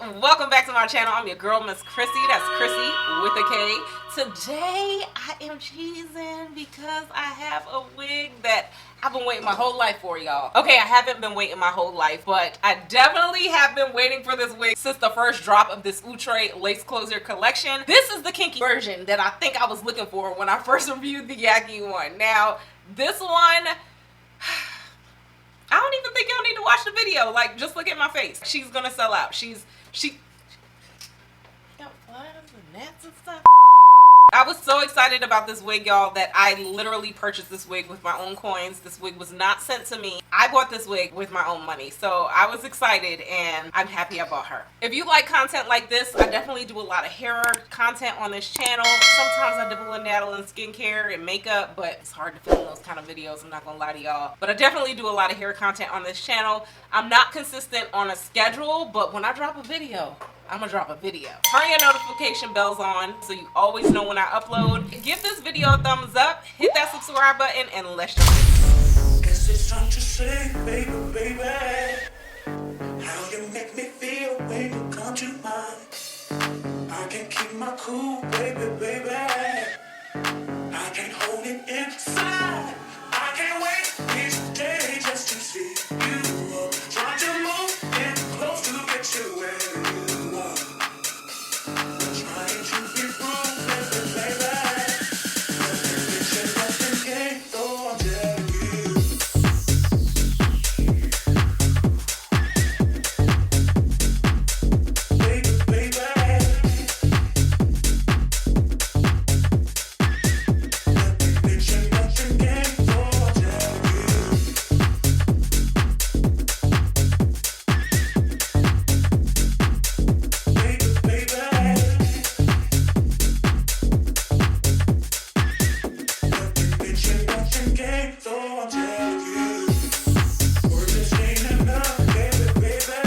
welcome back to my channel. I'm your girl, Miss Khrissy. That's Khrissy with a K. Today, I am cheesing because I have a wig that I've been waiting my whole life for, y'all. Okay, I haven't been waiting my whole life, but I definitely have been waiting for this wig since the first drop of this Outre Lace Closure collection. This is the kinky version that I think I was looking for when I first reviewed the Yaki one. Now, this one, I don't even think y'all need to watch the video. Like, just look at my face. She's gonna sell out. She got flies and gnats and stuff. I was so excited about this wig, y'all, that I literally purchased this wig with my own coins. This wig was not sent to me. I bought this wig with my own money. So I was excited and I'm happy I bought her. If you like content like this, I definitely do a lot of hair content on this channel. Sometimes I dabble and daddle in skincare and makeup, but it's hard to film those kind of videos. I'm not gonna lie to y'all. But I definitely do a lot of hair content on this channel. I'm not consistent on a schedule, but when I drop a video, I'm gonna drop a video. Turn your notification bells on so you always know when I upload. Give this video a thumbs up, hit that subscribe button, and let's jump in. Guess it's time to say, baby, baby, how you make me feel when you come to mind. I can't keep my cool, baby, baby. I can't hold it inside. I can't wait each day just to see you. Try to move in close to get you where you are. Trying to be wrong, baby, baby. It's a nothing game, so I'm telling you. Baby, baby. It's a nothing game, so I'm telling you. Baby, baby. It's a nothing game, so I'm telling you. Words just ain't enough, baby, baby.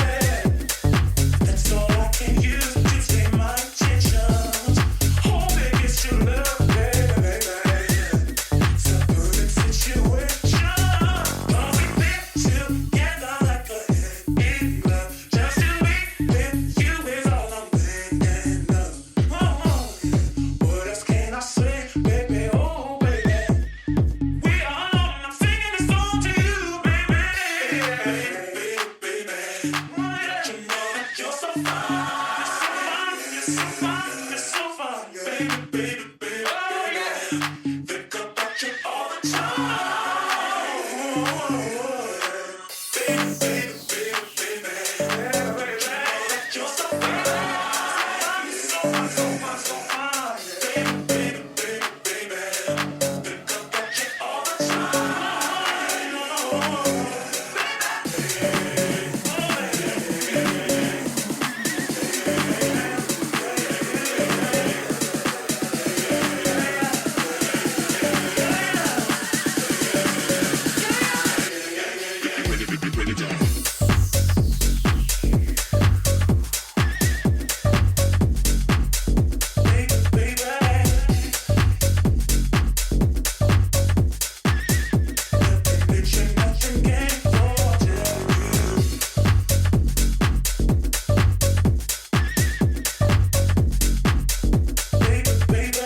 That's all I can use to say my intentions. Home it gets your love, baby, baby. It's a perfect situation. 'Cause we fit together like a hand in glove. Just to be with you is all I'm thinking of. Oh, yeah. What else can I say, baby? Oh, baby. We are alone. I'm singing this song to you, baby. Baby, baby. Don't you know that you're so fine? You're so fine. You're so fine. You're so fine. Baby, baby, baby. Oh, yeah. Think about you all the time. Baby, baby, baby, baby. Don't you know that you're so fine? You're so fine, so fine, so fine. Baby, baby, baby, baby. Think about you all the time. Baby, baby. It's a nothing game, so I'll tell you. Baby, baby.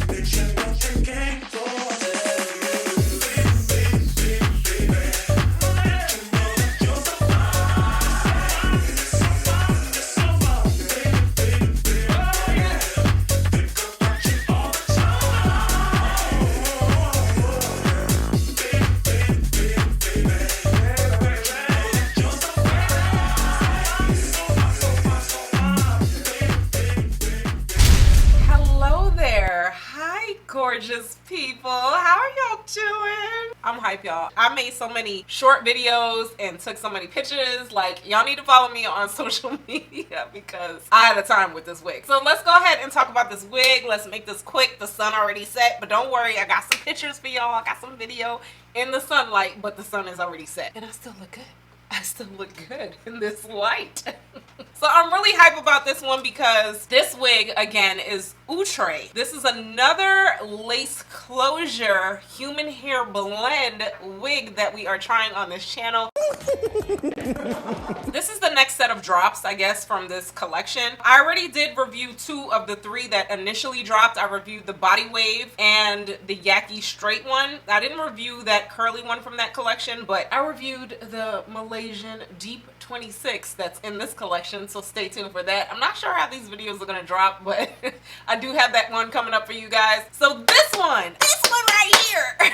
It's a nothing game, so I'll tell you. Baby, baby, baby, baby. Don't you know that you're so fine? You're so fine, you're so fine. Baby, baby, baby. Oh, yeah. Think about you all the time. Baby, baby, baby, baby. You're so fine. You're so fine, so fine, so fine. Baby, baby, baby. Hello there. Hi, gorgeous people. How are y'all doing? I'm hype, y'all. I made so many short videos and took so many pictures. Like, y'all need to follow me on social media because I had a time with this wig. So let's go ahead and talk about this wig. Let's make this quick. The sun already set, but don't worry. I got some pictures for y'all. I got some video in the sunlight, but the sun is already set. And I still look good. I still look good in this light. So I'm really hype about this one because this wig, again, is Outre. This is another lace closure human hair blend wig that we are trying on this channel. This is the next set of drops, I guess, from this collection. I already did review 2 of the 3 that initially dropped. I reviewed the Body Wave and the Yaki Straight one. I didn't review that curly one from that collection, but I reviewed the Malaysian Deep 26 that's in this collection, so stay tuned for that. I'm not sure how these videos are gonna drop, but I do have that one coming up for you guys. So this one right here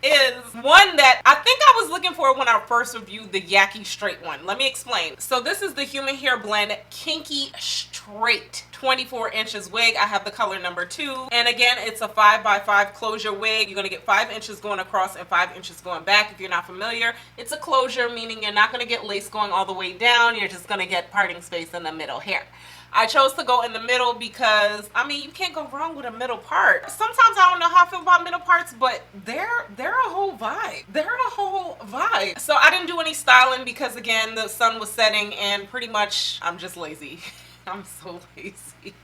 is one that I think I was looking for when I first reviewed the Yaki Straight one. Let me explain. So this is the Human Hair Blend Kinky Straight 24 inches wig. I have the color number 2, and again, it's a 5x5 closure wig. You're gonna get 5 inches going across and 5 inches going back. If you're not familiar, it's a closure, meaning you're not gonna get lace going all the way down. You're just gonna get parting space in the middle here. I chose to go in the middle because, I mean, you can't go wrong with a middle part. Sometimes I don't know how I feel about middle parts, but they're a whole vibe. They're a whole vibe. So I didn't do any styling because, again, the sun was setting and pretty much I'm just lazy. I'm so lazy.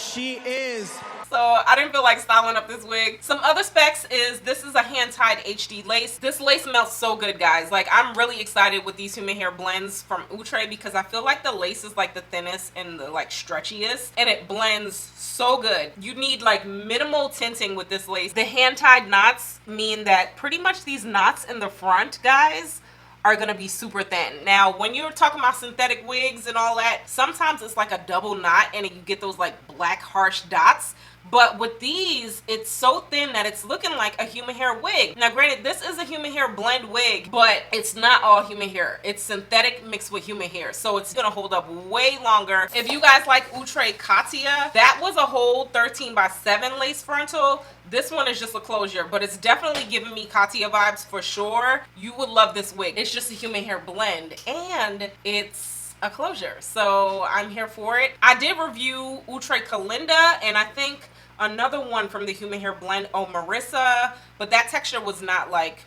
She is. So I didn't feel like styling up this wig. Some other specs is this is a hand-tied HD lace. This lace melts so good, guys. Like, I'm really excited with these human hair blends from Outre because I feel like the lace is like the thinnest and the like stretchiest, and it blends so good. You need like minimal tinting with this lace. The hand-tied knots mean that pretty much these knots in the front, guys, are gonna be super thin. Now, when you're talking about synthetic wigs and all that, sometimes it's like a double knot and you get those like black harsh dots. But with these, it's so thin that it's looking like a human hair wig. Now, granted, this is a human hair blend wig, but it's not all human hair. It's synthetic mixed with human hair, so it's gonna hold up way longer. If you guys like Outre Katia, that was a whole 13x7 lace frontal. This one is just a closure, but it's definitely giving me Katia vibes for sure. You would love this wig. It's just a human hair blend, and it's a closure, so I'm here for it. I did review Outre Kalinda, and I think another one from the human hair blend, oh Marissa, but that texture was not like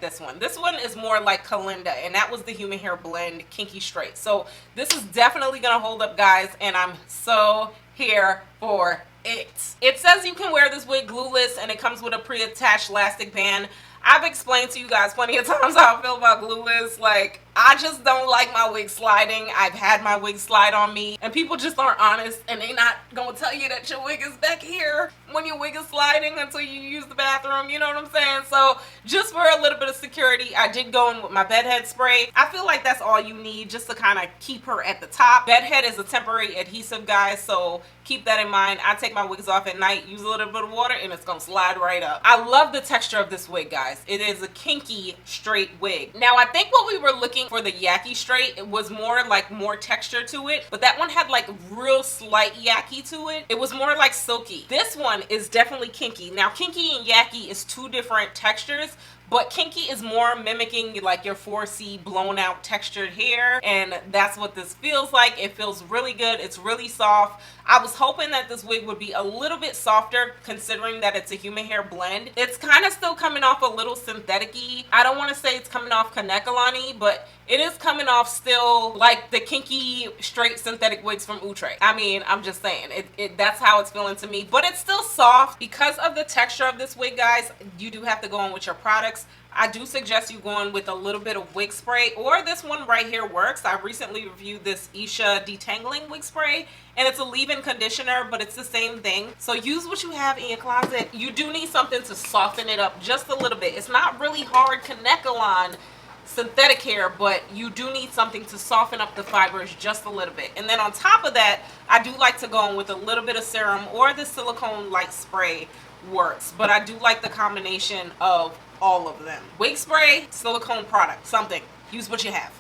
this one. This one is more like Kalinda, and that was the human hair blend Kinky Straight. So this is definitely gonna hold up, guys, and I'm so here for it. It says you can wear this wig glueless, and it comes with a pre-attached elastic band. I've explained to you guys plenty of times how I feel about glueless. Like, I just don't like my wig sliding. I've had my wig slide on me, and people just aren't honest, and they not gonna tell you that your wig is back here when your wig is sliding until you use the bathroom, you know what I'm saying? So just for a little bit of security, I did go in with my bedhead spray. I feel like that's all you need just to kind of keep her at the top. Bedhead is a temporary adhesive, guys, so keep that in mind. I take my wigs off at night, use a little bit of water, and it's gonna slide right up. I love the texture of this wig, guys. It is a kinky straight wig. Now, I think what we were looking for the Yaki Straight, it was more texture to it, but that one had like real slight Yaki to it. It was more like silky. This one is definitely kinky. Now, kinky and Yaki is 2 different textures, but kinky is more mimicking like your 4C blown out textured hair, and that's what this feels like. It feels really good. It's really soft. I was hoping that this wig would be a little bit softer considering that it's a human hair blend. It's kind of still coming off a little synthetic-y. I don't want to say it's coming off Kanekalani, but it is coming off still like the kinky straight synthetic wigs from Outre. I mean, I'm just saying, that's how it's feeling to me, but it's still soft. Because of the texture of this wig, guys, you do have to go in with your products. I do suggest you going with a little bit of wig spray, or this one right here works. I recently reviewed this Isha detangling wig spray, and it's a leave-in conditioner, but it's the same thing. So use what you have in your closet. You do need something to soften it up just a little bit. It's not really hard Kanekalon synthetic hair, but you do need something to soften up the fibers just a little bit. And then on top of that, I do like to go in with a little bit of serum, or the silicone light spray works, but I do like the combination of all of them. Wig spray, silicone product, something. Use what you have.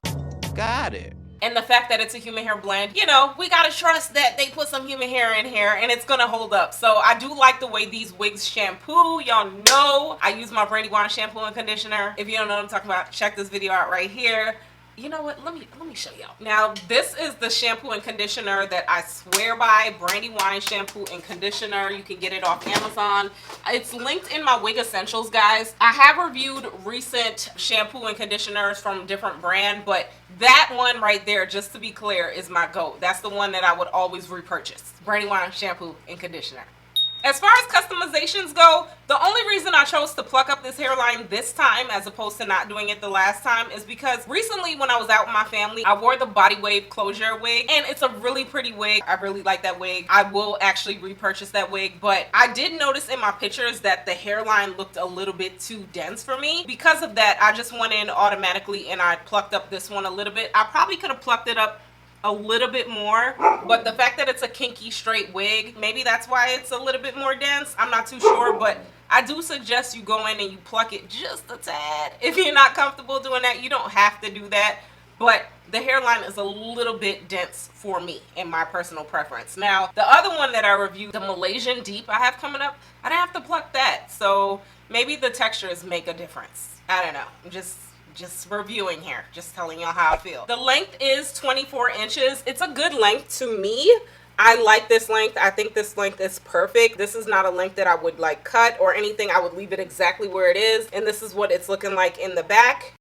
Got it. And the fact that it's a human hair blend, you know, we gotta trust that they put some human hair in here and it's gonna hold up. So I do like the way these wigs shampoo. Y'all know I use my Brandywine shampoo and conditioner. If you don't know what I'm talking about, check this video out right here. you know what, let me show y'all. Now this is the shampoo and conditioner that I swear by, Brandywine shampoo and conditioner. You can get it off Amazon. It's linked in my Wig Essentials, guys. I have reviewed recent shampoo and conditioners from different brand, but that one right there, just to be clear, is my GOAT. That's the one that I would always repurchase. Brandywine shampoo and conditioner. As far as customizations go, the only reason I chose to pluck up this hairline this time as opposed to not doing it the last time is because recently when I was out with my family, I wore the Body Wave Closure Wig, and it's a really pretty wig. I really like that wig. I will actually repurchase that wig, but I did notice in my pictures that the hairline looked a little bit too dense for me. Because of that, I just went in automatically and I plucked up this one a little bit. I probably could have plucked it up a little bit more, but the fact that it's a kinky straight wig, maybe that's why it's a little bit more dense. I'm not too sure, but I do suggest you go in and you pluck it just a tad. If you're not comfortable doing that, you don't have to do that, but the hairline is a little bit dense for me in my personal preference. Now the other one that I reviewed, the Malaysian Deep I have coming up, I didn't have to pluck that, so maybe the textures make a difference. I don't know, I'm just reviewing here, just telling y'all how I feel. The length is 24 inches. It's a good length to me. I like this length. I think this length is perfect. This is not a length that I would like cut or anything. I would leave it exactly where it is, and this is what it's looking like in the back.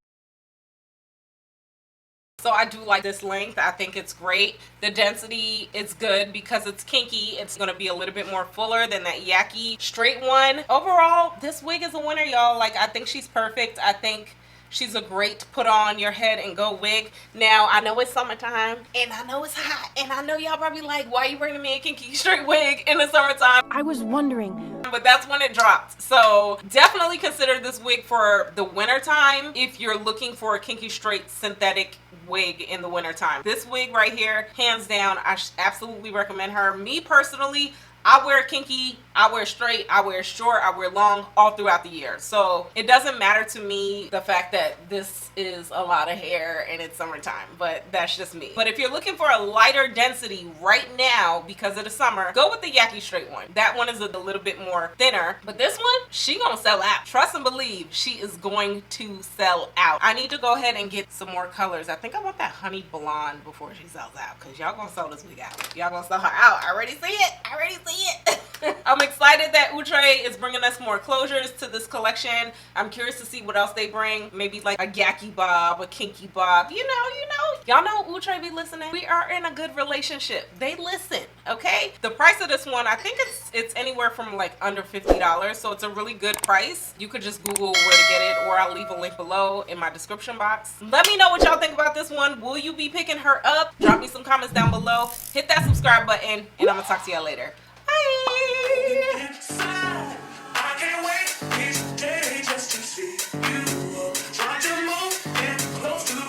So I do like this length. I think it's great. The density is good because it's kinky. It's going to be a little bit more fuller than that yaki straight one. Overall, this wig is a winner, y'all. Like, I think she's perfect. I think she's a great put on your head and go wig. Now, I know it's summertime and I know it's hot and I know y'all probably like, why are you bringing me a kinky straight wig in the summertime? I was wondering. But that's when it dropped. So definitely consider this wig for the winter time if you're looking for a kinky straight synthetic wig in the winter time. This wig right here, hands down, I absolutely recommend her. Me personally, I wear kinky, I wear straight, I wear short, I wear long all throughout the year. So it doesn't matter to me the fact that this is a lot of hair and it's summertime, but that's just me. But if you're looking for a lighter density right now because of the summer, go with the yaki straight one. That one is a little bit more thinner, but this one, she gonna sell out. Trust and believe, she is going to sell out. I need to go ahead and get some more colors. I think I want that honey blonde before she sells out, because y'all gonna sell this wig out. Y'all gonna sell her out. I already see it. I already see it. I'm excited that Outre is bringing us more closures to this collection. I'm curious to see what else they bring. Maybe like a yaki bob, a kinky bob. You know. Y'all know Outre be listening. We are in a good relationship. They listen, okay? The price of this one, I think it's anywhere from like under $50, so it's a really good price. You could just Google where to get it, or I'll leave a link below in my description box. Let me know what y'all think about this one. Will you be picking her up? Drop me some comments down below. Hit that subscribe button, and I'm gonna talk to y'all later.